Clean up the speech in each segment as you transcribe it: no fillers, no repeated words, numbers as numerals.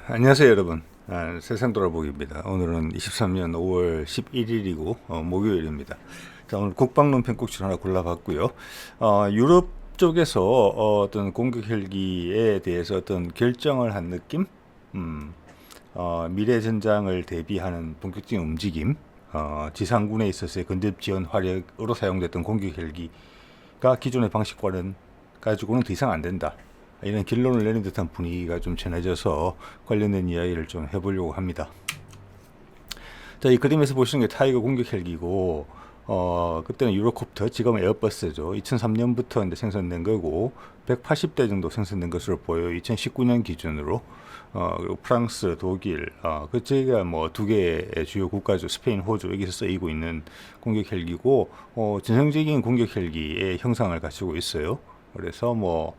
안녕하세요 여러분. 세상 돌아보기입니다. 오늘은 23년 5월 11일이고 목요일입니다. 자, 오늘 국방론 편곡지를 하나 골라봤고요. 유럽 쪽에서 어떤 공격 헬기에 대해서 어떤 결정을 한 느낌, 미래 전장을 대비하는 본격적인 움직임, 지상군에 있어서의 근접 지원 화력으로 사용됐던 공격 헬기가 기존의 방식과는 가지고는 더 이상 안 된다. 이런 결론을 내는 듯한 분위기가 좀 전해져서 관련된 이야기를 좀 해보려고 합니다. 자, 이 그림에서 보시는 게 타이거 공격 헬기고, 그때는 유로콥터, 지금은 에어버스죠. 2003년부터 이제 생산된 거고, 180대 정도 생산된 것으로 보여요. 2019년 기준으로. 그리고 프랑스, 독일, 그쪽가 뭐 두 개의 주요 국가죠. 스페인, 호주, 여기서 쓰이고 있는 공격 헬기고, 전형적인 공격 헬기의 형상을 가지고 있어요. 그래서 뭐,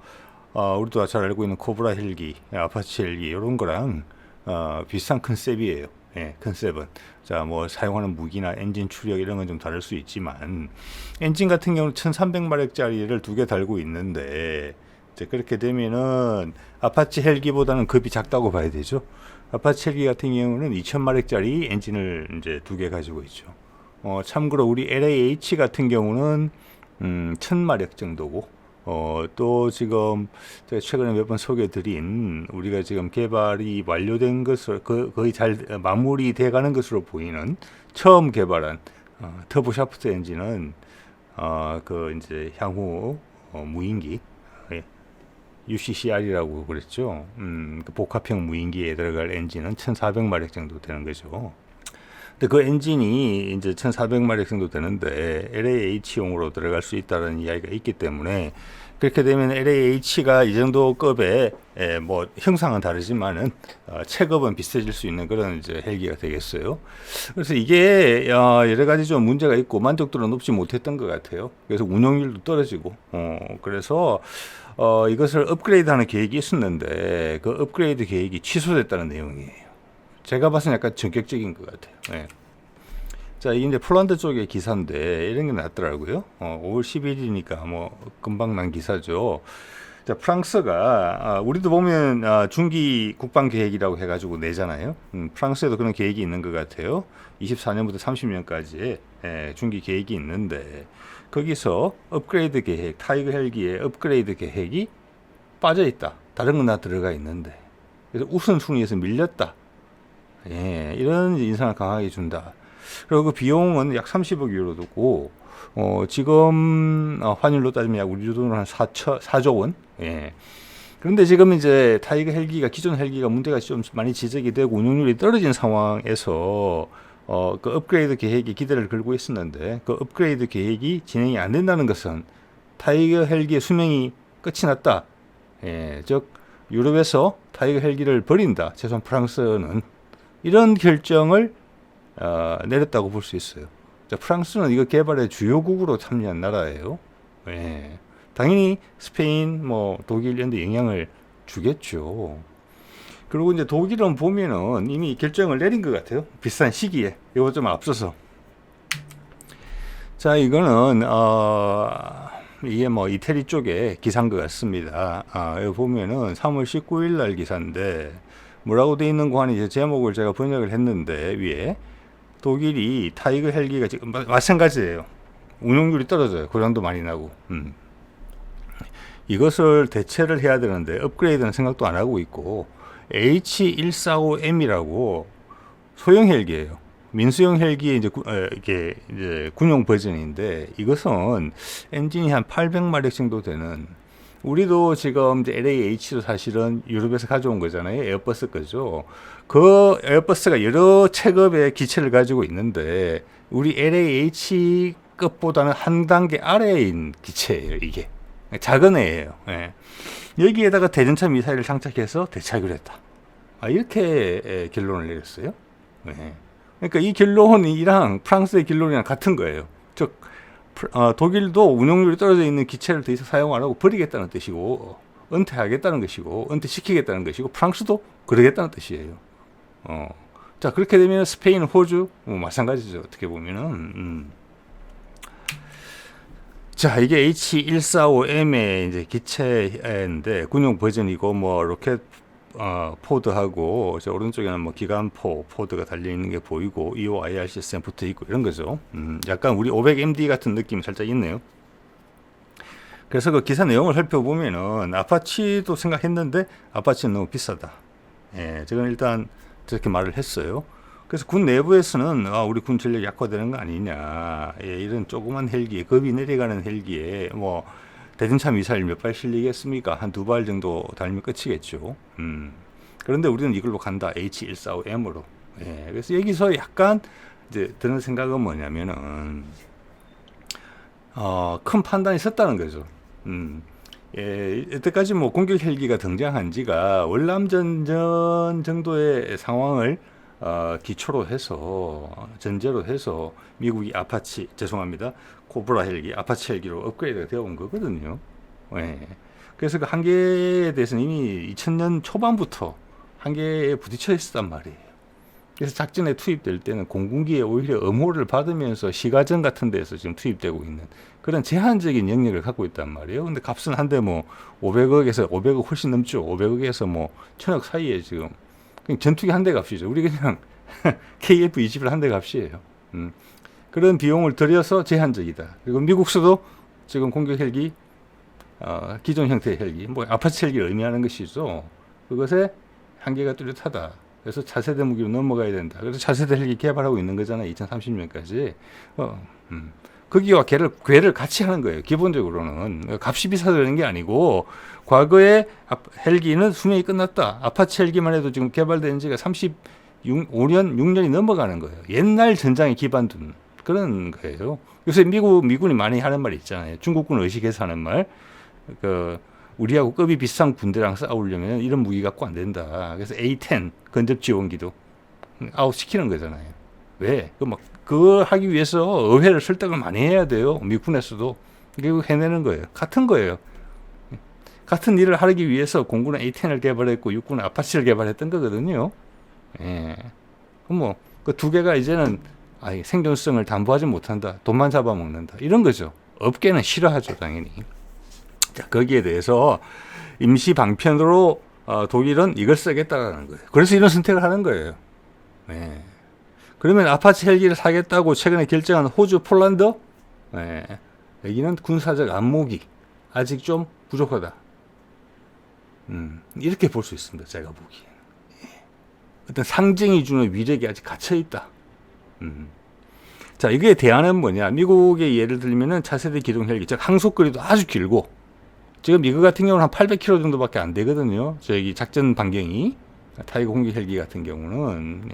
우리도 잘 알고 있는 코브라 헬기, 아파치 헬기 이런 거랑 비슷한 컨셉이에요. 예, 컨셉은 자, 뭐 사용하는 무기나 엔진 추력 이런 건 좀 다를 수 있지만 엔진 같은 경우는 1300마력짜리를 두 개 달고 있는데 이제 그렇게 되면은 아파치 헬기보다는 급이 작다고 봐야 되죠. 아파치 헬기 같은 경우는 2000마력짜리 엔진을 이제 두 개 가지고 있죠. 참고로 우리 LAH 같은 경우는 1000마력 정도고 또 지금 제가 최근에 몇 번 소개드린 우리가 지금 개발이 완료된 것을 거의 잘 마무리돼 가는 것으로 보이는 처음 개발한 터보 샤프트 엔진은 그 이제 향후 무인기 UCCR이라고 그랬죠. 그 복합형 무인기에 들어갈 엔진은 1400마력 정도 되는 거죠. 근데 그 엔진이 이제 1400마력 정도 되는데 LAH용으로 들어갈 수 있다는 이야기가 있기 때문에 그렇게 되면 LAH가 이 정도 급의 뭐 형상은 다르지만은 체급은 비슷해질 수 있는 그런 이제 헬기가 되겠어요. 그래서 이게 여러 가지 좀 문제가 있고 만족도는 높지 못했던 것 같아요. 그래서 운용률도 떨어지고 그래서 이것을 업그레이드하는 계획이 있었는데 그 업그레이드 계획이 취소됐다는 내용이에요. 제가 봐서는 약간 전격적인 것 같아요. 네. 자, 이게 이제 폴란드 쪽의 기사인데 이런 게 났더라고요. 5월 10일이니까 뭐 금방 난 기사죠. 자, 프랑스가 우리도 보면 중기 국방 계획이라고 해가지고 내잖아요. 프랑스에도 그런 계획이 있는 것 같아요. 24년부터 30년까지 중기 계획이 있는데 거기서 업그레이드 계획, 타이거 헬기의 업그레이드 계획이 빠져 있다. 다른 건 다 들어가 있는데 그래서 우선순위에서 밀렸다. 예, 이런 인상을 강하게 준다. 그리고 그 비용은 약 30억 유로 되고, 지금, 환율로 따지면 약 우리 돈으로 한 4조 원? 예. 그런데 지금 이제 타이거 헬기가, 기존 헬기가 문제가 좀 많이 지적이 되고 운용률이 떨어진 상황에서, 그 업그레이드 계획이 기대를 걸고 있었는데, 그 업그레이드 계획이 진행이 안 된다는 것은 타이거 헬기의 수명이 끝이 났다. 예, 즉, 유럽에서 타이거 헬기를 버린다. 최소한 프랑스는. 이런 결정을 내렸다고 볼 수 있어요. 자, 프랑스는 이거 개발의 주요국으로 참여한 나라예요. 예. 당연히 스페인, 뭐 독일 이런 데 영향을 주겠죠. 그리고 이제 독일은 보면은 이미 결정을 내린 것 같아요. 비슷한 시기에. 이거 좀 앞서서. 자, 이거는 이게 뭐 이태리 쪽의 기사인 것 같습니다. 여기 보면은 3월 19일 날 기사인데 뭐라고 돼 있는 거 하니 이제 제목을 제가 번역을 했는데 위에 독일이 타이거 헬기가 지금 마찬가지예요. 운용률이 떨어져요. 고장도 많이 나고. 이것을 대체를 해야 되는데 업그레이드는 생각도 안 하고 있고 H145M이라고 소형 헬기예요. 민수형 헬기의 이게 이제 군용 버전인데 이것은 엔진이 한 800마력 정도 되는 우리도 지금 이제 LAH도 사실은 유럽에서 가져온 거잖아요. 에어버스 거죠. 그 에어버스가 여러 체급의 기체를 가지고 있는데 우리 LAH급보다는 한 단계 아래인 기체예요. 이게 작은 애예요. 예. 여기에다가 대전차 미사일을 장착해서 대착을 했다. 이렇게 결론을 내렸어요. 예. 그러니까 이 결론이랑 프랑스의 결론이랑 같은 거예요. 즉 독일도 운용률이 떨어져 있는 기체를 더 이상 사용 안 하고 버리겠다는 뜻이고 은퇴하겠다는 것이고 은퇴시키겠다는 것이고 프랑스도 그러겠다는 뜻이에요. 자, 그렇게 되면 스페인, 호주 뭐 마찬가지죠. 어떻게 보면은 자, 이게 H145M의 이제 기체인데 군용 버전이고 뭐 로켓 포드하고 저 오른쪽에는 뭐 기관포 포드가 달려 있는 게 보이고 EOIR 시스템 붙어 있고 이런 거죠. 약간 우리 500MD 같은 느낌이 살짝 있네요. 그래서 그 기사 내용을 살펴보면은 아파치도 생각했는데 아파치는 너무 비싸다. 예, 지금 일단 저렇게 말을 했어요. 그래서 군 내부에서는 우리 군 전력이 약화되는 거 아니냐. 예, 이런 조그만 헬기에 급이 내려가는 헬기에 뭐 대전차 미사일 몇 발 실리겠습니까? 한 두 발 정도 달면 끝이겠죠. 그런데 우리는 이걸로 간다. H145M으로. 예, 그래서 여기서 약간 이제 드는 생각은 뭐냐면은 큰 판단이 섰다는 거죠. 예, 여태까지 뭐 공격 헬기가 등장한 지가 월남전전 정도의 상황을 기초로 해서 전제로 해서 미국이 아파치 코브라 헬기 아파치 헬기로 업그레이드가 되어 온 거거든요. 예. 그래서 그 한계에 대해서는 이미 2000년 초반부터 한계에 부딪혀 있었단 말이에요. 그래서 작전에 투입될 때는 공군기에 오히려 엄호를 받으면서 시가전 같은 데서 지금 투입되고 있는 그런 제한적인 영역을 갖고 있단 말이에요. 근데 값은 한 대 뭐 500억 훨씬 넘죠. 500억에서 뭐 1000억 사이에 지금 그냥 전투기 한 대 값이죠. 우리 그냥 KF-21 한 대 값이에요. 그런 비용을 들여서 제한적이다. 그리고 미국서도 지금 공격 헬기 기존 형태의 헬기 뭐 아파치 헬기를 의미하는 것이죠. 그것에 한계가 뚜렷하다. 그래서 차세대 무기로 넘어가야 된다. 그래서 차세대 헬기 개발하고 있는 거잖아요. 2030년까지. 거기와 궤를 같이 하는 거예요. 기본적으로는. 값이 비싸지는 게 아니고, 과거에 헬기는 수명이 끝났다. 아파치 헬기만 해도 지금 개발된 지가 35년, 6년이 넘어가는 거예요. 옛날 전장에 기반 둔 그런 거예요. 요새 미군이 많이 하는 말 있잖아요. 중국군 의식해서 하는 말. 우리하고 급이 비슷한 군대랑 싸우려면 이런 무기 갖고 안 된다. 그래서 A-10 건접 지원기도 아웃시키는 거잖아요. 왜? 그거 하기 위해서 의회를 설득을 많이 해야 돼요. 미군에서도. 결국 해내는 거예요. 같은 거예요. 같은 일을 하기 위해서 공군은 A-10을 개발했고 육군은 아파치를 개발했던 거거든요. 예. 그럼 그 두 개가 이제는 생존성을 담보하지 못한다. 돈만 잡아먹는다. 이런 거죠. 업계는 싫어하죠, 당연히. 자, 거기에 대해서 임시 방편으로 독일은 이걸 쓰겠다라는 거예요. 그래서 이런 선택을 하는 거예요. 네. 그러면 아파치 헬기를 사겠다고 최근에 결정한 호주, 폴란드, 네. 여기는 군사적 안목이 아직 좀 부족하다. 이렇게 볼 수 있습니다. 제가 보기에는. 어떤 상징이 주는 위력이 아직 갇혀 있다. 자, 이게 대안은 뭐냐? 미국의 예를 들면은 차세대 기동 헬기, 즉 항속거리도 아주 길고. 지금 미국 같은 경우는 한 800km 정도밖에 안 되거든요. 저기 작전 반경이 타이거 공격 헬기 같은 경우는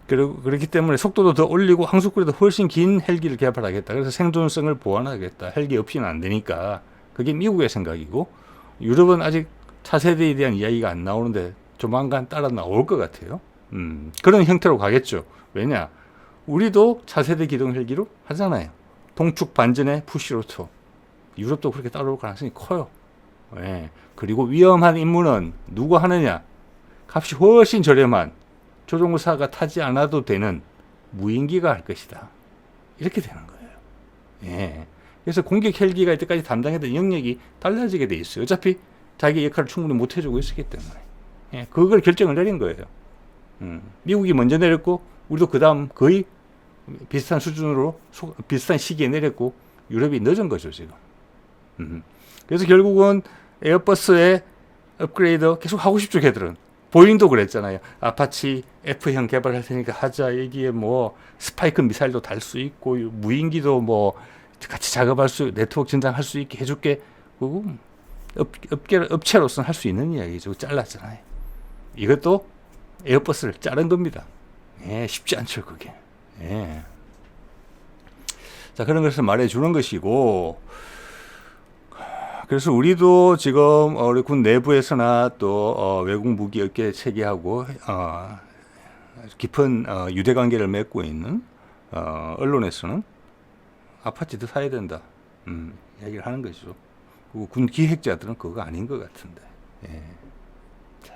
그렇기 때문에 속도도 더 올리고 항속거리도 훨씬 긴 헬기를 개발하겠다. 그래서 생존성을 보완하겠다. 헬기 없이는 안 되니까 그게 미국의 생각이고 유럽은 아직 차세대에 대한 이야기가 안 나오는데 조만간 따라 나올 것 같아요. 그런 형태로 가겠죠. 왜냐? 우리도 차세대 기동 헬기로 하잖아요. 동축 반전의 푸시로토. 유럽도 그렇게 따라올 가능성이 커요. 예. 그리고 위험한 임무는 누가 하느냐? 값이 훨씬 저렴한 조종사가 타지 않아도 되는 무인기가 할 것이다. 이렇게 되는 거예요. 예. 그래서 공격 헬기가 이때까지 담당했던 영역이 달라지게 돼 있어요. 어차피 자기 역할을 충분히 못 해주고 있었기 때문에. 예. 그걸 결정을 내린 거예요. 미국이 먼저 내렸고 우리도 그 다음 거의 비슷한 수준으로 비슷한 시기에 내렸고 유럽이 늦은 거죠 지금. 그래서 결국은 에어버스의 업그레이드 계속 하고 싶죠, 걔들은. 보잉도 그랬잖아요. 아파치 F형 개발할 테니까 하자. 여기에 뭐 스파이크 미사일도 달 수 있고 무인기도 뭐 같이 작업할 수, 네트워크 전장할 수 있게 해줄게. 그리고 업체로서는 할 수 있는 이야기죠. 잘랐잖아요. 이것도 에어버스를 자른 겁니다. 예, 쉽지 않죠, 그게. 예. 자, 그런 것을 말해주는 것이고, 그래서 우리도 지금 우리 군 내부에서나 또 외국 무기 업계 체계하고 깊은 유대 관계를 맺고 있는 언론에서는 아파치도 사야 된다. 얘기를 하는 것이죠. 그리고 군 기획자들은 그거 아닌 것 같은데. 예. 자,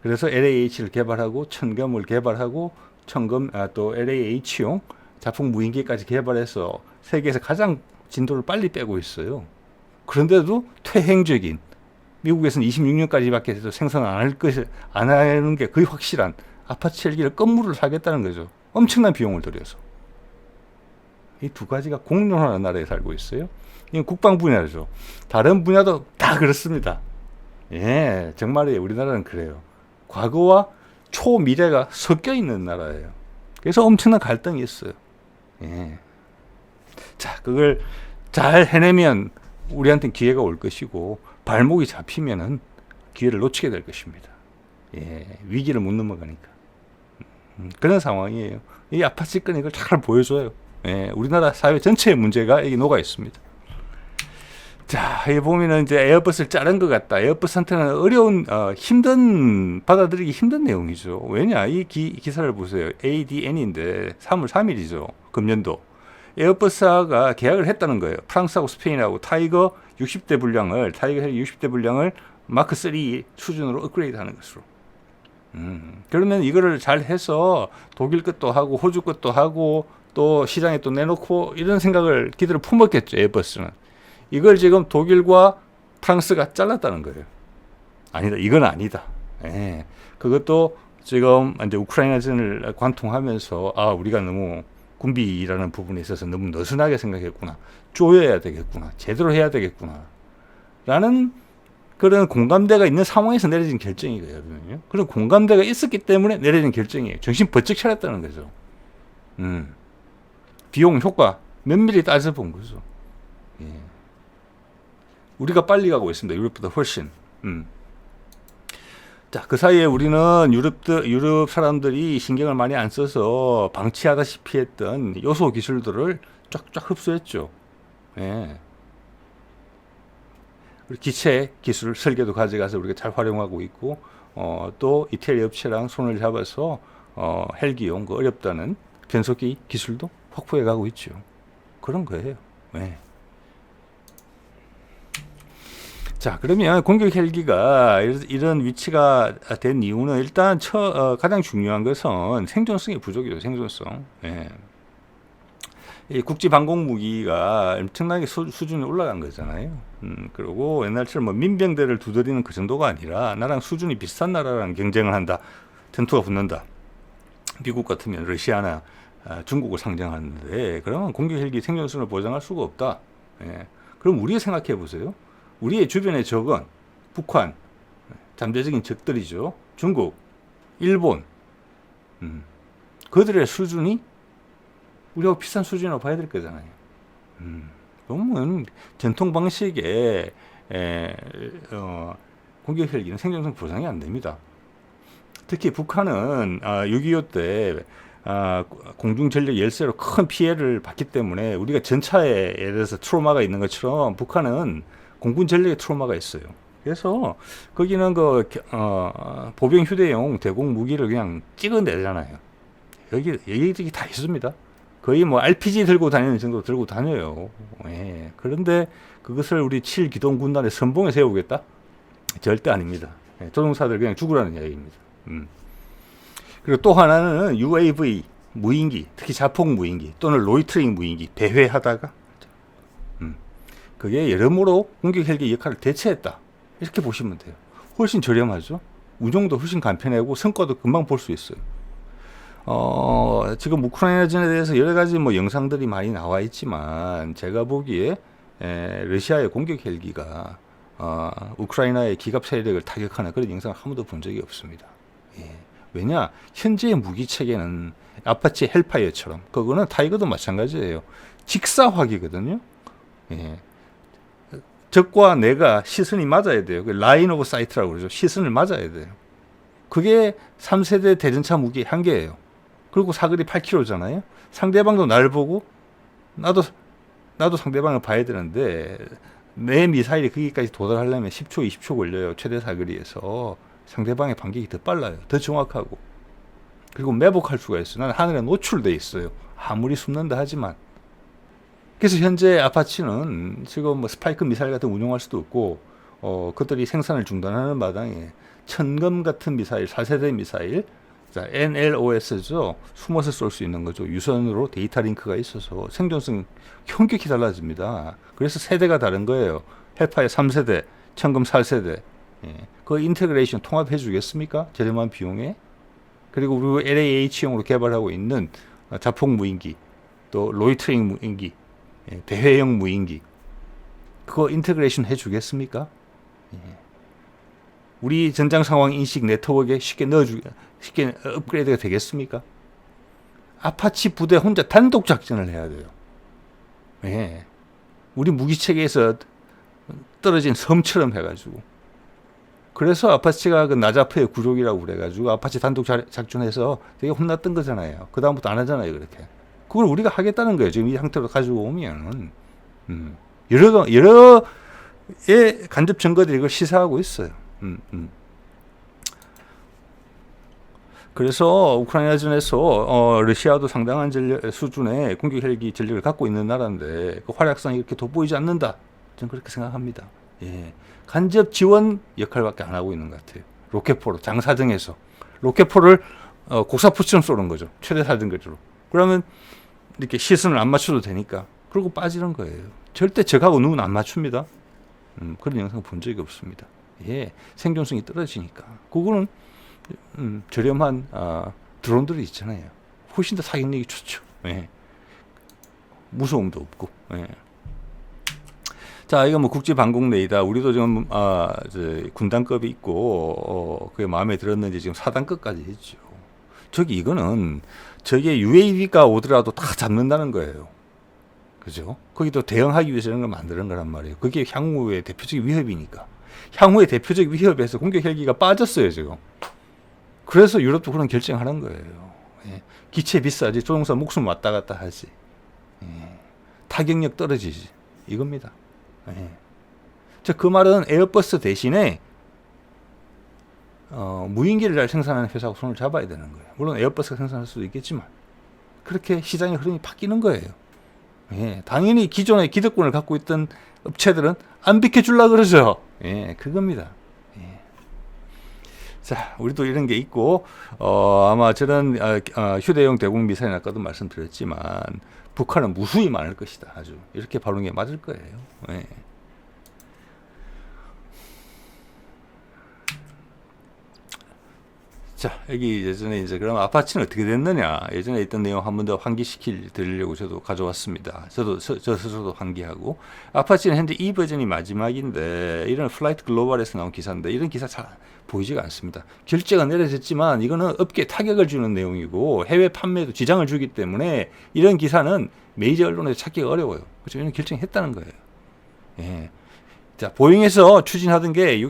그래서 LAH를 개발하고 천검을 개발하고 또 LAH용 자폭 무인기까지 개발해서 세계에서 가장 진도를 빨리 빼고 있어요. 그런데도 퇴행적인 미국에서는 26년까지밖에 생산 안 하는 게 거의 확실한 아파치 헬기를 건물을 사겠다는 거죠. 엄청난 비용을 들여서. 이 두 가지가 공존하는 나라에 살고 있어요. 이건 국방 분야죠. 다른 분야도 다 그렇습니다. 예, 정말이에요. 우리나라는 그래요. 과거와 초미래가 섞여 있는 나라예요. 그래서 엄청난 갈등이 있어요. 예. 자, 그걸 잘 해내면 우리한테는 기회가 올 것이고, 발목이 잡히면은 기회를 놓치게 될 것입니다. 예, 위기를 못 넘어가니까. 그런 상황이에요. 이 아파치 건 이걸 잘 보여줘요. 예, 우리나라 사회 전체의 문제가 여기 녹아 있습니다. 자, 여기 보면은 이제 에어버스를 자른 것 같다. 에어버스한테는 어려운, 받아들이기 힘든 내용이죠. 왜냐? 이 기사를 보세요. ADN인데 3월 3일이죠. 금년도. 에어버스가 계약을 했다는 거예요. 프랑스하고 스페인하고 타이거 60대 분량을, 타이거 헬기 60대 분량을 마크 3 수준으로 업그레이드 하는 것으로. 그러면 이거를 잘 해서 독일 것도 하고 호주 것도 하고 또 시장에 또 내놓고 이런 생각을 기대를 품었겠죠. 에어버스는. 이걸 지금 독일과 프랑스가 잘랐다는 거예요. 아니다. 이건 아니다. 예. 그것도 지금 이제 우크라이나전을 관통하면서 우리가 너무 군비라는 부분에 있어서 너무 느슨하게 생각했구나. 쪼여야 되겠구나. 제대로 해야 되겠구나. 라는 그런 공감대가 있는 상황에서 내려진 결정이거든요. 그런 공감대가 있었기 때문에 내려진 결정이에요. 정신 번쩍 차렸다는 거죠. 비용 효과 면밀히 따져본 거죠. 예. 우리가 빨리 가고 있습니다. 유럽보다 훨씬. 자, 그 사이에 우리는 유럽 사람들이 신경을 많이 안 써서 방치하다시피 했던 요소 기술들을 쫙쫙 흡수했죠. 예. 기체 기술 설계도 가져가서 우리가 잘 활용하고 있고, 또 이태리 업체랑 손을 잡아서 헬기용 그 어렵다는 변속기 기술도 확보해 가고 있죠. 그런 거예요. 예. 자, 그러면 공격 헬기가 이런 위치가 된 이유는 일단 가장 중요한 것은 생존성의 부족이죠. 생존성. 예. 이 국지 방공 무기가 엄청나게 수준이 올라간 거잖아요. 그리고 옛날처럼 뭐 민병대를 두드리는 그 정도가 아니라 나랑 수준이 비슷한 나라랑 경쟁을 한다. 전투가 붙는다. 미국 같으면 러시아나 중국을 상정하는데, 그러면 공격 헬기 생존성을 보장할 수가 없다. 예. 그럼 우리가 생각해 보세요. 우리의 주변의 적은 북한, 잠재적인 적들이죠. 중국, 일본. 그들의 수준이 우리하고 비슷한 수준이라고 봐야 될 거잖아요. 그러면 전통 방식의 공격 헬기는 생존성 보장이 안 됩니다. 특히 북한은 6.25 때 공중 전력 열세로 큰 피해를 봤기 때문에 우리가 전차에 예를 들어서 트로마가 있는 것처럼 북한은 공군 전력에 트로마가 있어요. 그래서 거기는 보병 휴대용 대공 무기를 그냥 찍어내잖아요. 여기 다 있습니다. 거의 뭐 RPG 들고 다니는 정도 들고 다녀요. 예. 그런데 그것을 우리 7기동 군단의 선봉에 세우겠다? 절대 아닙니다. 예. 조종사들 그냥 죽으라는 이야기입니다. 그리고 또 하나는 UAV 무인기, 특히 자폭 무인기 또는 로이터링 무인기 배회하다가 그게 여러모로 공격 헬기 역할을 대체했다. 이렇게 보시면 돼요. 훨씬 저렴하죠. 운용도 훨씬 간편하고 성과도 금방 볼 수 있어요. 지금 우크라이나전에 대해서 여러 가지 뭐 영상들이 많이 나와 있지만 제가 보기에 러시아의 공격 헬기가 우크라이나의 기갑 세력을 타격하는 그런 영상을 한 번도 본 적이 없습니다. 예. 왜냐? 현재의 무기 체계는 아파치 헬파이어처럼, 그거는 타이거도 마찬가지예요. 직사화기거든요. 예. 적과 내가 시선이 맞아야 돼요. 라인 오브 사이트라고 그러죠. 시선을 맞아야 돼요. 그게 3세대 대전차 무기의 한계예요. 그리고 사거리 8km잖아요. 상대방도 날 보고 나도 상대방을 봐야 되는데 내 미사일이 거기까지 도달하려면 10초, 20초 걸려요. 최대 사거리에서. 상대방의 반격이 더 빨라요. 더 정확하고. 그리고 매복할 수가 있어요. 나는 하늘에 노출돼 있어요. 아무리 숨는다 하지만. 그래서 현재 아파치는 지금 뭐 스파이크 미사일 같은 거 운용할 수도 없고, 그들이 생산을 중단하는 마당에 천검 같은 미사일, 4세대 미사일, 자, NLOS죠. 숨어서 쏠 수 있는 거죠. 유선으로 데이터 링크가 있어서 생존성 현격히 달라집니다. 그래서 세대가 다른 거예요. 헬파의 3세대, 천검 4세대, 예. 그 인테그레이션 통합해 주겠습니까? 저렴한 비용에. 그리고 우리 LAH용으로 개발하고 있는 자폭 무인기, 또 로이터링 무인기, 예. 대회용 무인기, 그거 인테그레이션 해 주겠습니까? 예. 우리 전장 상황 인식 네트워크에 쉽게 업그레이드가 되겠습니까? 아파치 부대 혼자 단독 작전을 해야 돼요. 예. 우리 무기 체계에서 떨어진 섬처럼 해가지고. 그래서 아파치가 그 나자프의 굴욕이라고 그래가지고 아파치 단독 작전해서 되게 혼났던 거잖아요. 그다음부터 안 하잖아요, 그렇게. 그걸 우리가 하겠다는 거예요. 지금 이 상태로 가지고 오면은. 여러의 간접 증거들이 이걸 시사하고 있어요. 그래서 우크라이나전에서 러시아도 상당한 수준의 공격 헬기 전력을 갖고 있는 나라인데 그 활약상이 이렇게 돋보이지 않는다. 저는 그렇게 생각합니다. 예. 간접 지원 역할밖에 안 하고 있는 것 같아요. 로켓포로 장사정에서 로켓포를 곡사포처럼 쏘는 거죠. 최대 사정거리로. 그러면 이렇게 시선을 안 맞춰도 되니까 그러고 빠지는 거예요. 절대 적하고 눈 안 맞춥니다. 그런 영상 본 적이 없습니다. 예, 생존성이 떨어지니까. 그거는 저렴한 드론들이 있잖아요. 훨씬 더 사격력이 좋죠. 예. 무서움도 없고. 예. 자, 이거 뭐 국지방공레이다. 우리도 지금 군단급이 있고 그게 마음에 들었는지 지금 4단급까지 했죠. 이거는 저게 UAV가 오더라도 다 잡는다는 거예요. 그죠? 거기도 대응하기 위해서 이런 걸 만드는 거란 말이에요. 그게 향후의 대표적인 위협이니까. 향후의 대표적 위협에서 공격 헬기가 빠졌어요, 지금. 그래서 유럽도 그런 결정하는 거예요. 예. 기체 비싸지, 조종사 목숨 왔다 갔다 하지. 예. 타격력 떨어지지. 이겁니다. 예. 그 말은 에어버스 대신에 무인기를 잘 생산하는 회사하고 손을 잡아야 되는 거예요. 물론 에어버스가 생산할 수도 있겠지만 그렇게 시장의 흐름이 바뀌는 거예요. 예. 당연히 기존의 기득권을 갖고 있던 업체들은 안 비켜주려고 그러죠. 예, 그겁니다. 예. 자, 우리도 이런 게 있고, 아마 저런 휴대용 대공 미사일 아까도 말씀드렸지만 북한은 무수히 많을 것이다. 아주 이렇게 바로 게 맞을 거예요. 예. 자, 여기 예전에 이제 그럼 아파치는 어떻게 됐느냐? 예전에 있던 내용 한 번 더 드리려고 저도 가져왔습니다. 저 스스로도 환기하고. 아파치는 현재 이 버전이 마지막인데, 이런 플라이트 글로벌에서 나온 기사인데, 이런 기사 잘 보이지가 않습니다. 결제가 내려졌지만, 이거는 업계에 타격을 주는 내용이고, 해외 판매에도 지장을 주기 때문에, 이런 기사는 메이저 언론에서 찾기가 어려워요. 그렇죠? 이런 결정했다는 거예요. 예. 자, 보잉에서 추진하던 게,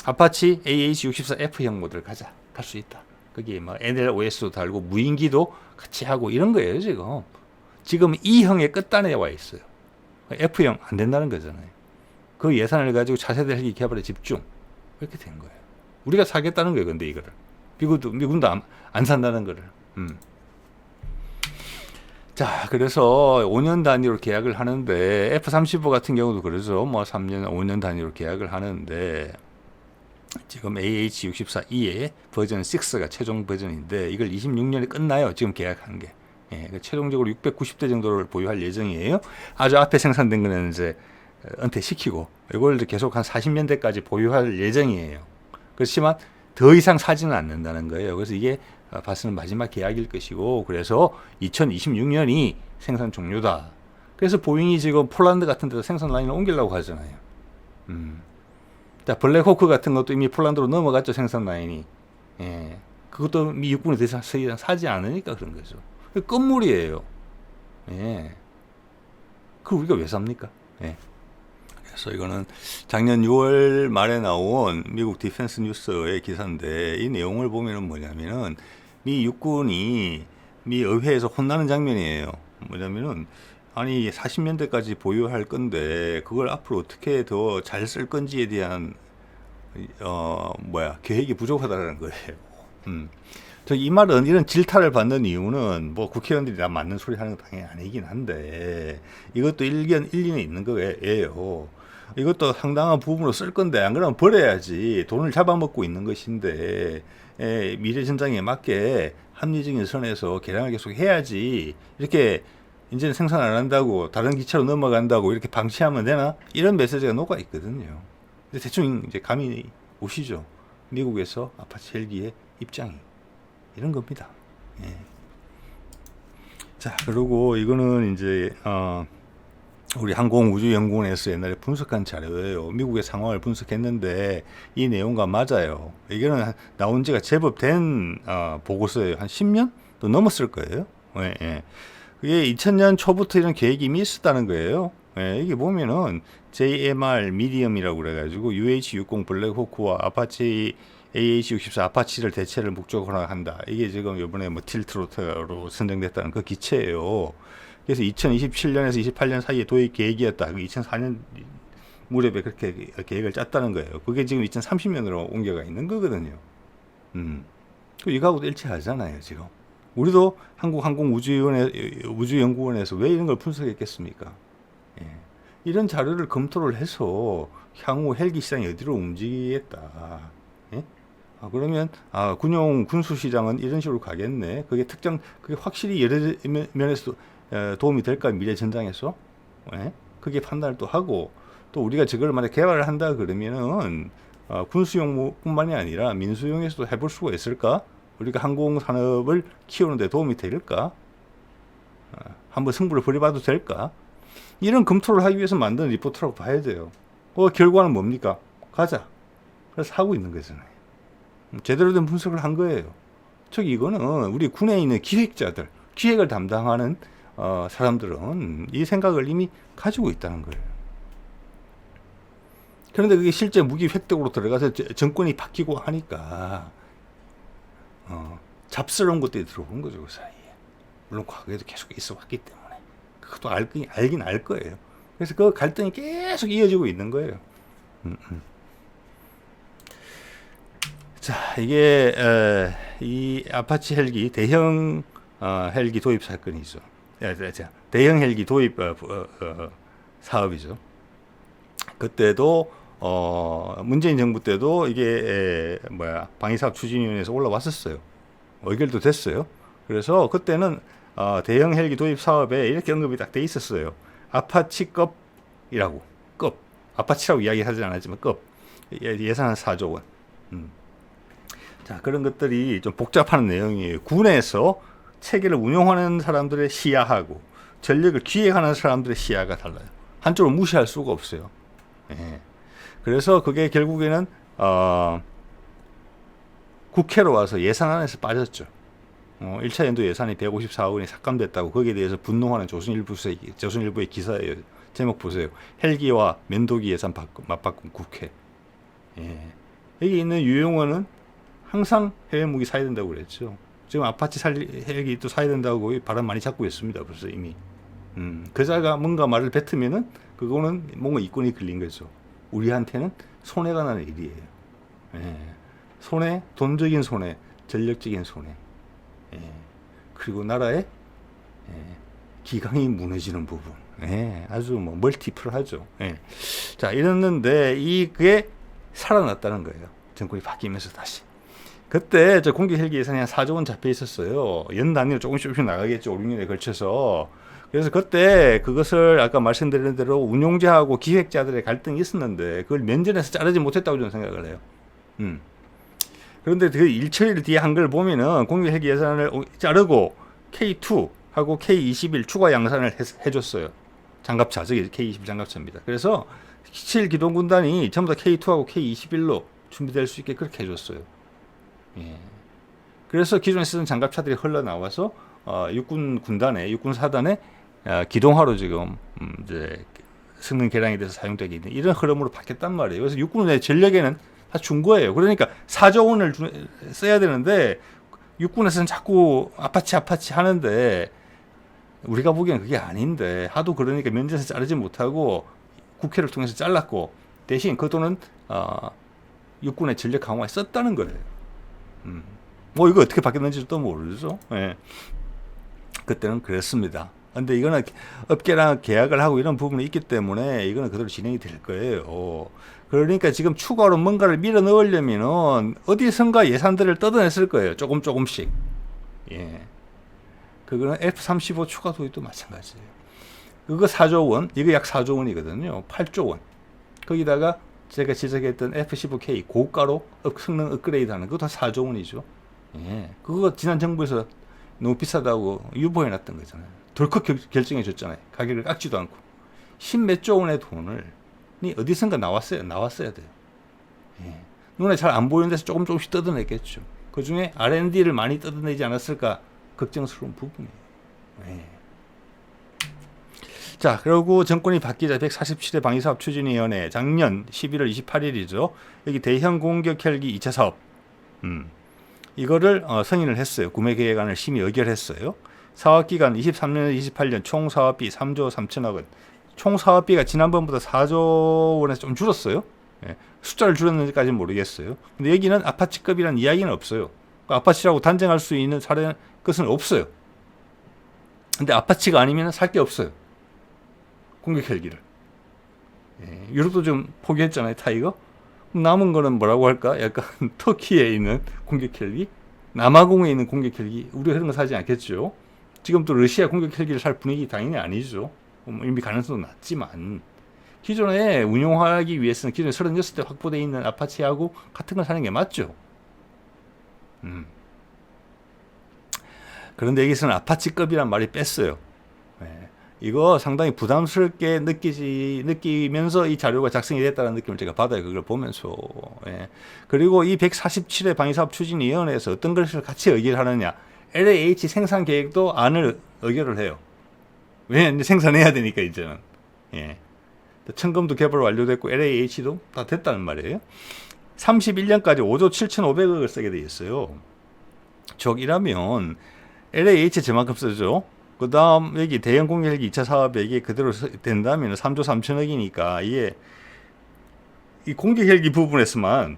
아파치 AH-64F형 모델 가자. 갈 수 있다. 거기에 뭐 NLOS도 달고 무인기도 같이 하고 이런 거예요, 지금. 지금 E형의 끝단에 와 있어요. F형 안 된다는 거잖아요. 그 예산을 가지고 차세대 헬기 개발에 집중. 이렇게 된 거예요. 우리가 사겠다는 거예요, 근데 이거를. 미군도 안 산다는 거를. 자, 그래서 5년 단위로 계약을 하는데, F-35 같은 경우도 그러죠. 뭐 3년, 5년 단위로 계약을 하는데, 지금 AH-64E의 버전 6가 최종 버전인데 이걸 26년에 끝나요. 지금 계약한 게. 예, 최종적으로 690대 정도를 보유할 예정이에요. 아주 앞에 생산된 거는 이제 은퇴시키고 이걸 계속 한 40년대까지 보유할 예정이에요. 그렇지만 더 이상 사지는 않는다는 거예요. 그래서 이게 봐서는 마지막 계약일 것이고 그래서 2026년이 생산 종료다. 그래서 보잉이 지금 폴란드 같은 데서 생산 라인을 옮기려고 하잖아요. 자, 블랙호크 같은 것도 이미 폴란드로 넘어갔죠, 생산 라인이. 예. 그것도 미 육군에 대해서 사지 않으니까 그런 거죠. 끝물이에요. 예. 그걸 우리가 왜 삽니까? 예. 그래서 이거는 작년 6월 말에 나온 미국 디펜스 뉴스의 기사인데 이 내용을 보면은 뭐냐면은 미 육군이 미 의회에서 혼나는 장면이에요. 뭐냐면은 아니 40년대까지 보유할 건데 그걸 앞으로 어떻게 더 잘 쓸 건지에 대한 계획이 부족하다는 거예요. 이 말은 이런 질타를 받는 이유는 뭐 국회의원들이 다 맞는 소리 하는 거 당연히 아니긴 한데 이것도 일리는 있는 거예요. 이것도 상당한 부분으로 쓸 건데 안 그러면 버려야지. 돈을 잡아먹고 있는 것인데 미래 전장에 맞게 합리적인 선에서 개량을 계속 해야지. 이렇게 이제는 생산 안 한다고 다른 기차로 넘어간다고 이렇게 방치하면 되나? 이런 메시지가 녹아 있거든요. 대충 이제 감이 오시죠. 미국에서 아파치 헬기의 입장이 이런 겁니다. 예. 자, 그리고 이거는 이제 우리 항공우주연구원에서 옛날에 분석한 자료예요. 미국의 상황을 분석했는데 이 내용과 맞아요. 이거는 나온 지가 제법 된 보고서예요. 한 10년? 또 넘었을 거예요. 예, 예. 그게 2000년 초부터 이런 계획이 이미 있었다는 거예요. 예, 이게 보면은 JMR 미디엄이라고 그래가지고 UH-60 블랙호크와 아파치 AH-64 아파치를 대체를 목적으로 한다. 이게 지금 이번에 뭐 틸트로터로 선정됐다는 그 기체예요. 그래서 2027년에서 28년 사이에 도입 계획이었다. 2004년 무렵에 그렇게 계획을 짰다는 거예요. 그게 지금 2030년으로 옮겨가 있는 거거든요. 이거하고도 일치하잖아요, 지금. 우리도 우주연구원에서 왜 이런 걸 분석했겠습니까? 예. 이런 자료를 검토를 해서 향후 헬기 시장이 어디로 움직이겠다. 예? 그러면 군수 시장은 이런 식으로 가겠네. 그게 확실히 여러 면에서 도움이 될까 미래 전장에서? 예? 그게 판단을 또 하고 또 우리가 저걸 만약 개발을 한다 그러면은 군수용뿐만이 아니라 민수용에서도 해볼 수가 있을까? 우리가 항공 산업을 키우는 데 도움이 될까? 한번 승부를 벌여봐도 될까? 이런 검토를 하기 위해서 만든 리포트라고 봐야 돼요. 결과는 뭡니까? 가자. 그래서 하고 있는 거잖아요. 제대로 된 분석을 한 거예요. 이거는 우리 군에 있는 기획자들, 기획을 담당하는 사람들은 이 생각을 이미 가지고 있다는 거예요. 그런데 그게 실제 무기 획득으로 들어가서 정권이 바뀌고 하니까 잡스러운 것들이 들어온 거죠, 그 사이에. 물론 과거에도 계속 있어 왔기 때문에. 그것도 알긴 알 거예요. 그래서 그 갈등이 계속 이어지고 있는 거예요. 자, 이게 이 아파치 헬기 대형 헬기 도입 사건이죠. 대형 헬기 도입 사업이죠. 그때도 문재인 정부 때도 이게 방위사업 추진위원회에서 올라왔었어요. 의결도 됐어요. 그래서 그때는 대형 헬기 도입 사업에 이렇게 언급이 딱 돼 있었어요. 아파치급이라고. 급. 아파치라고 이야기하지 않았지만 급. 예산은 4조 원. 자, 그런 것들이 좀 복잡한 내용이에요. 군에서 체계를 운영하는 사람들의 시야하고 전력을 기획하는 사람들의 시야가 달라요. 한쪽을 무시할 수가 없어요. 예. 그래서 그게 결국에는 국회로 와서 예산안에서 빠졌죠. 1차 연도 예산이 154억 원이 삭감됐다고 거기에 대해서 분노하는 조선일보의 기사예요. 제목 보세요. 헬기와 면도기 예산 맞바꾼 국회. 예. 여기 있는 유용원은 항상 해외 무기 사야 된다고 그랬죠. 지금 아파치 헬기 또 사야 된다고 바람 많이 잡고 있습니다. 벌써 이미. 그자가 뭔가 말을 뱉으면은 그거는 뭔가 이권이 걸린 거죠. 우리한테는 손해가 나는 일이에요. 예. 손해, 돈적인 손해, 전력적인 손해. 예. 그리고 나라의 기강이 무너지는 부분. 예. 아주 멀티플하죠. 예. 자, 이랬는데 그게 살아났다는 거예요. 정권이 바뀌면서 다시. 그때 공격 헬기 예산이 한 4조 원 잡혀 있었어요. 연 단위로 조금씩 나가겠죠. 5, 6년에 걸쳐서. 그래서 그때 그것을 아까 말씀드린 대로 운용자하고 기획자들의 갈등이 있었는데 그걸 면전에서 자르지 못했다고 저는 생각을 해요. 그런데 그 일처리를 뒤에 한 걸 보면은 공격 헬기 예산을 자르고 K2하고 K21 추가 양산을 해줬어요. 장갑차, 저기 K21 장갑차입니다. 그래서 7기동군단이 전부 다 K2하고 K21로 준비될 수 있게 그렇게 해줬어요. 예. 그래서 기존에 쓰던 장갑차들이 흘러나와서 육군 사단에 기동화로 지금 이제 성능 개량에 대해서 사용되게 있는 이런 흐름으로 바뀌었단 말이에요. 그래서 육군의 전력에는 다 준 거예요. 그러니까 4조 원을 써야 되는데 육군에서는 자꾸 아파치 하는데 우리가 보기에는 그게 아닌데 하도 그러니까 면제에서 자르지 못하고 국회를 통해서 잘랐고 대신 그 돈은 육군의 전력 강화에 썼다는 거예요. 이거 어떻게 바뀌었는지 또 모르죠. 예. 그때는 그랬습니다. 근데 이거는 업계랑 계약을 하고 이런 부분이 있기 때문에 이거는 그대로 진행이 될 거예요. 그러니까 지금 추가로 뭔가를 밀어 넣으려면은 어디선가 예산들을 뜯어냈을 거예요. 조금씩. 예. 그거는 F-35 추가 도입도 마찬가지예요. 그거 4조 원, 이거 약 4조 원이거든요. 8조 원. 거기다가 제가 지적했던 F-15K 고가로 성능 업그레이드하는 그거 다 4조 원이죠. 예, 그거 지난 정부에서 너무 비싸다고 유보해놨던 거잖아요. 덜컥 결정해줬잖아요. 가격을 깎지도 않고 10몇 조 원의 돈을 어디선가 나왔어야 돼요. 예. 눈에 잘 안 보이는 데서 조금씩 뜯어냈겠죠. 그 중에 R&D를 많이 뜯어내지 않았을까 걱정스러운 부분이에요. 예. 자, 그리고 정권이 바뀌자 147회 방위사업 추진위원회 작년 11월 28일이죠. 여기 대형 공격 헬기 2차 사업. 이거를 승인을 했어요. 구매 계획안을 심의 의결했어요. 사업 기간 23년, 28년 총 사업비 3조 3천억 원. 총 사업비가 지난번보다 4조 원에서 좀 줄었어요. 예. 숫자를 줄였는지까지는 모르겠어요. 근데 여기는 아파치급이라는 이야기는 없어요. 아파치라고 단정할 수 있는 것은 없어요. 근데 아파치가 아니면 살 게 없어요. 공격 헬기를. 예. 유럽도 좀 포기했잖아요, 타이거. 남은 거는 뭐라고 할까? 약간 터키에 있는 공격 헬기, 남아공에 있는 공격 헬기. 우리가 그런 거 사지 않겠죠. 지금 또 러시아 공격 헬기를 살 분위기 당연히 아니죠. 이미 가능성도 낮지만 기존에 운용하기 위해서는 기존에 36대 확보되어 있는 아파치하고 같은 걸 사는 게 맞죠. 그런데 여기서는 아파치급이란 말이 뺐어요. 예. 이거 상당히 부담스럽게 느끼면서 이 자료가 작성이 됐다는 느낌을 제가 받아요. 그걸 보면서. 예. 그리고 이 147회 방위사업 추진위원회에서 어떤 것을 같이 의결을 하느냐. LAH 생산 계획도 안을 의결을 해요. 왜냐면 생산해야 되니까 이제는. 예. 천검도 개발 완료됐고 LAH도 다 됐다는 말이에요. 31년까지 5조 7,500억을 쓰게 돼 있어요. 즉 이라면 LAH 저만큼 쓰죠. 그 다음 여기 대형 공격 헬기 2차 사업에 이게 그대로 된다면 3조 3천억이니까 이게 이 공격 헬기 부분에서만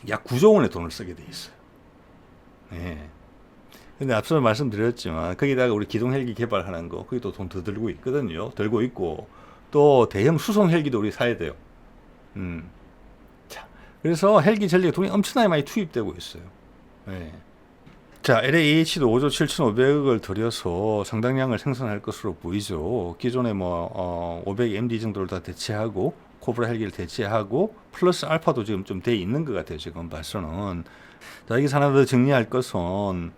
약 9조 원의 돈을 쓰게 돼 있어요. 네. 근데 앞서 말씀드렸지만 거기다가 우리 기동 헬기 개발하는 거 거기 또 돈 더 들고 있거든요. 들고 있고 또 대형 수송 헬기도 우리 사야 돼요. 자, 그래서 헬기 전략 돈이 엄청나게 많이 투입되고 있어요. 네. 자, LAH도 5조 7,500억을 들여서 상당량을 생산할 것으로 보이죠. 기존에 500MD 정도를 다 대체하고 코브라 헬기를 대체하고 플러스 알파도 지금 좀 돼 있는 것 같아요. 지금 봐서는. 자, 여기서 하나 더 정리할 것은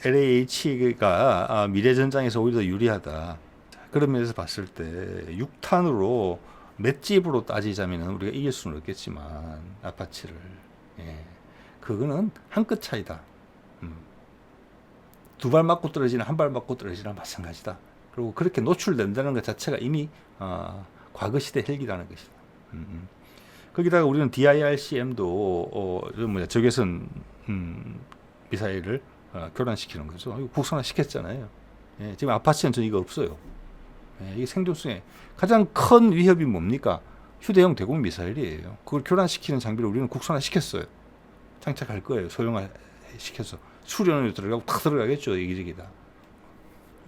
LAH가 미래 전장에서 오히려 더 유리하다. 그런 면에서 봤을 때 6탄으로 맷집으로 따지자면 우리가 이길 수는 없겠지만 아파치를 그거는 한 끗 차이다. 두 발 맞고 떨어지나 한 발 맞고 떨어지나 마찬가지다. 그리고 그렇게 노출된다는 것 자체가 이미 과거 시대 헬기라는 것이다. 거기다가 우리는 DIRCM도 적외선 미사일을 교란시키는 거죠. 이거 국산화 시켰잖아요. 예, 지금 아파치는 전 이거 없어요. 예, 이게 생존성에 가장 큰 위협이 뭡니까? 휴대용 대공 미사일이에요. 그걸 교란시키는 장비를 우리는 국산화 시켰어요. 장착할 거예요. 소형화 시켜서 수련을 들어가고 탁 들어가겠죠. 여기저기다.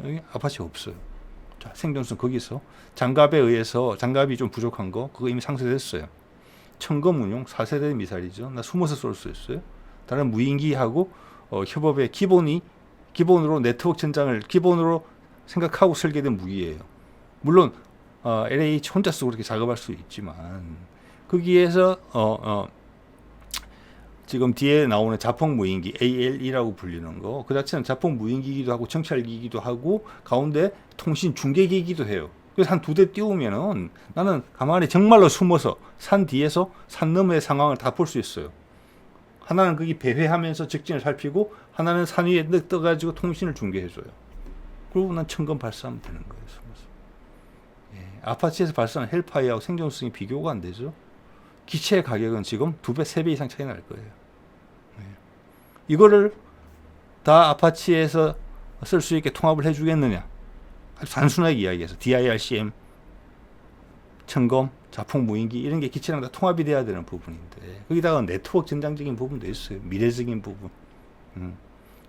여기 아파치 없어요. 자, 생존성 거기서 장갑에 의해서 장갑이 좀 부족한 거 그거 이미 상쇄됐어요. 천검 운용 4세대 미사일이죠. 나 숨어서 쏠 수 있어요. 다른 무인기하고 협업의 기본으로 네트워크 전장을 기본으로 생각하고 설계된 무기예요. 물론 LH 혼자서 그렇게 작업할 수 있지만 거기에서 지금 뒤에 나오는 자폭 무인기 ALE라고 불리는 거, 그 자체는 자폭 무인기이기도 하고 정찰기이기도 하고 가운데 통신 중계기이기도 해요. 그래서 한 2대 띄우면은 나는 가만히 정말로 숨어서 산 뒤에서 산 너머의 상황을 다 볼 수 있어요. 하나는 거기 배회하면서 직진을 살피고 하나는 산 위에 떠가지고 통신을 중계해줘요. 그리고 난 천건 발사하면 되는 거예요. 숨어서. 예, 아파치에서 발사하는 헬파이어하고 생존성이 비교가 안 되죠. 기체의 가격은 지금 2배, 3배 이상 차이 날 거예요. 이거를 다 아파치에서 쓸 수 있게 통합을 해주겠느냐? 아주 단순하게 이야기해서 DIRCM, 천검, 자폭 무인기 이런 게 기체랑 다 통합이 돼야 되는 부분인데 거기다가 네트워크 전장적인 부분도 있어요. 미래적인 부분.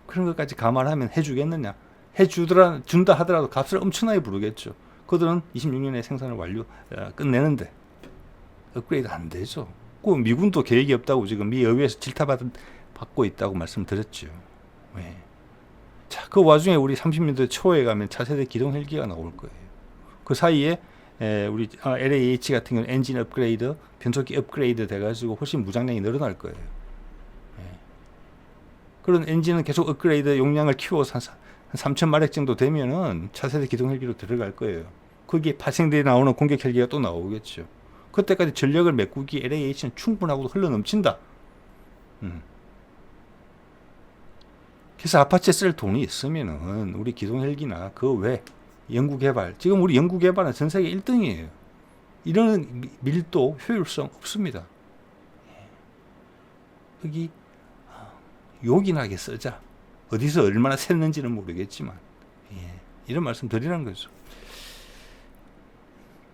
그런 것까지 감안하면 해주겠느냐? 준다 하더라도 값을 엄청나게 부르겠죠. 그들은 26년에 생산을 끝내는데 업그레이드 안 되죠. 그 미군도 계획이 없다고 지금 미 의회에서 질타받고 있다고 말씀드렸죠. 네. 자, 그 와중에 우리 30년대 초에 가면 차세대 기동 헬기가 나올 거예요. 그 사이에 우리 LAH 같은 경우는 엔진 업그레이드, 변속기 업그레이드 돼가지고 훨씬 무장량이 늘어날 거예요. 그런 엔진은 계속 업그레이드 용량을 키워서 한 3,000마력 정도 되면은 차세대 기동 헬기로 들어갈 거예요. 거기에 파생되어 나오는 공격 헬기가 또 나오겠죠. 그때까지 전력을 메꾸기 LAH는 충분하고 흘러 넘친다. 그래서 아파치에 쓸 돈이 있으면은 우리 기동 헬기나 그 외 연구 개발, 지금 우리 연구 개발은 전 세계 1등이에요. 이런 밀도, 효율성 없습니다. 여기 요긴하게 쓰자. 어디서 얼마나 샜는지는 모르겠지만 이런 말씀 드리는 거죠.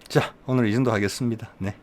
자, 오늘 이 정도 하겠습니다. 네.